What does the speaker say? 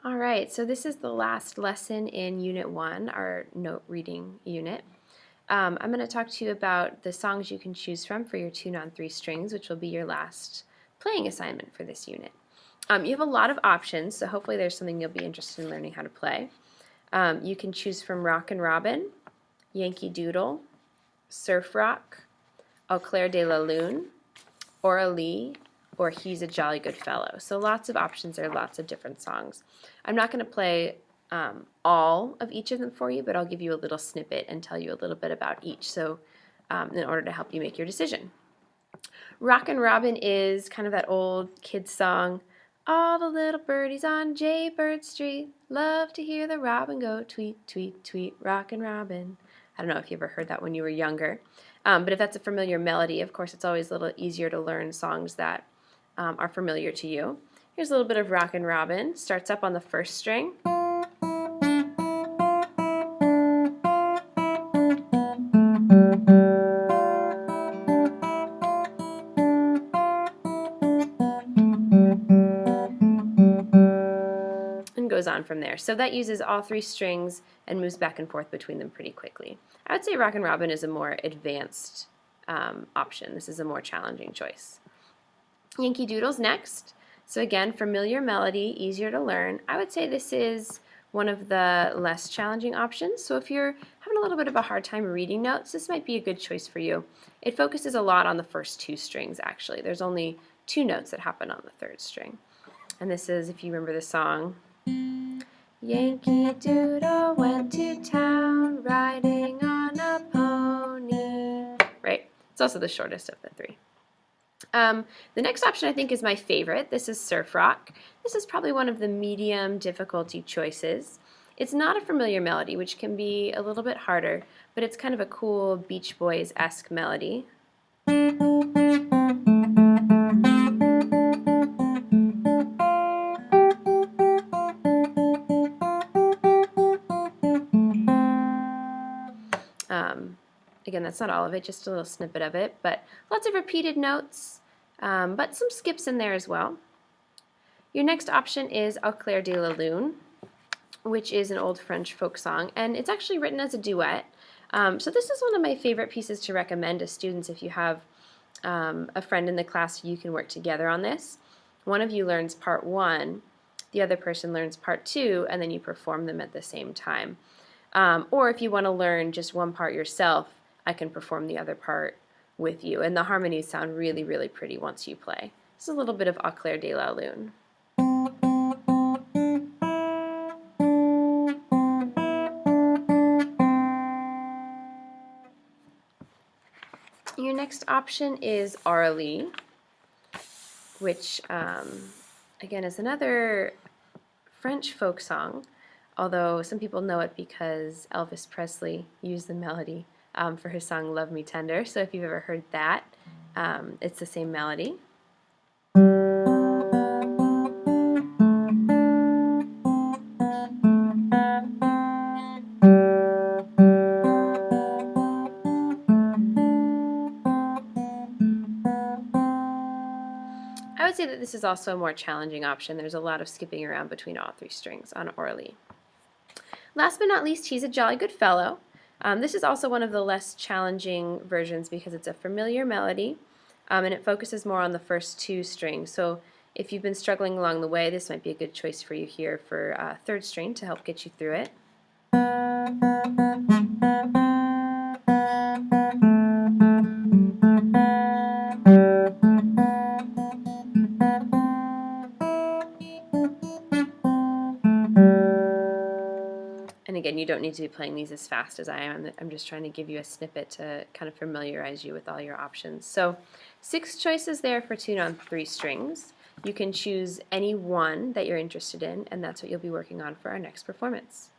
All right, so this is the last lesson in Unit 1, our note reading unit. I'm going to talk to you about the songs you can choose from for your tune on 3 strings, which will be your last playing assignment for this unit. You have a lot of options, so hopefully there's something you'll be interested in learning how to play. You can choose from Rockin' Robin, Yankee Doodle, Surf Rock, Au Clair de la Lune, Aura Lee, or He's a Jolly Good Fellow. So lots of options there, lots of different songs. I'm not going to play all of each of them for you, but I'll give you a little snippet and tell you a little bit about each, so in order to help you make your decision. Rockin' Robin is kind of that old kid song. All the little birdies on Jaybird Street love to hear the robin go tweet, tweet, tweet, Rockin' Robin. I don't know if you ever heard that when you were younger, but if that's a familiar melody, of course it's always a little easier to learn songs that are familiar to you. Here's a little bit of Rockin' Robin. Starts up on the first string. And goes on from there. So that uses all 3 strings and moves back and forth between them pretty quickly. I would say Rockin' Robin is a more advanced option. This is a more challenging choice. Yankee Doodle's next. So again, familiar melody, easier to learn. I would say this is one of the less challenging options. So if you're having a little bit of a hard time reading notes, this might be a good choice for you. It focuses a lot on the first 2 strings, actually. There's only 2 notes that happen on the 3rd string. And this is, if you remember the song, Yankee Doodle went to town riding on a pony. Right? It's also the shortest of the 3. The next option I think is my favorite. This is Surf Rock. This is probably one of the medium difficulty choices. It's not a familiar melody, which can be a little bit harder, but it's kind of a cool Beach Boys-esque melody. Again, that's not all of it, just a little snippet of it, but lots of repeated notes, but some skips in there as well. Your next option is Au Clair de la Lune, which is an old French folk song, and it's actually written as a duet. So this is one of my favorite pieces to recommend to students if you have a friend in the class you can work together on this. One of you learns part 1, the other person learns part 2, and then you perform them at the same time. Or if you want to learn just one part yourself, I can perform the other part with you. And the harmonies sound really, really pretty once you play. This is a little bit of Au Clair de la Lune. Your next option is Aura Lee, which again is another French folk song, although some people know it because Elvis Presley used the melody for his song Love Me Tender. So if you've ever heard that, it's the same melody. I would say that this is also a more challenging option. There's a lot of skipping around between all 3 strings on Aura Lee. Last but not least, He's a Jolly Good Fellow. This is also one of the less challenging versions because it's a familiar melody and it focuses more on the first 2 strings. So if you've been struggling along the way, this might be a good choice for you here for 3rd string to help get you through it. And again, you don't need to be playing these as fast as I am. I'm just trying to give you a snippet to kind of familiarize you with all your options. So 6 choices there for tune on 3 strings. You can choose any one that you're interested in, and that's what you'll be working on for our next performance.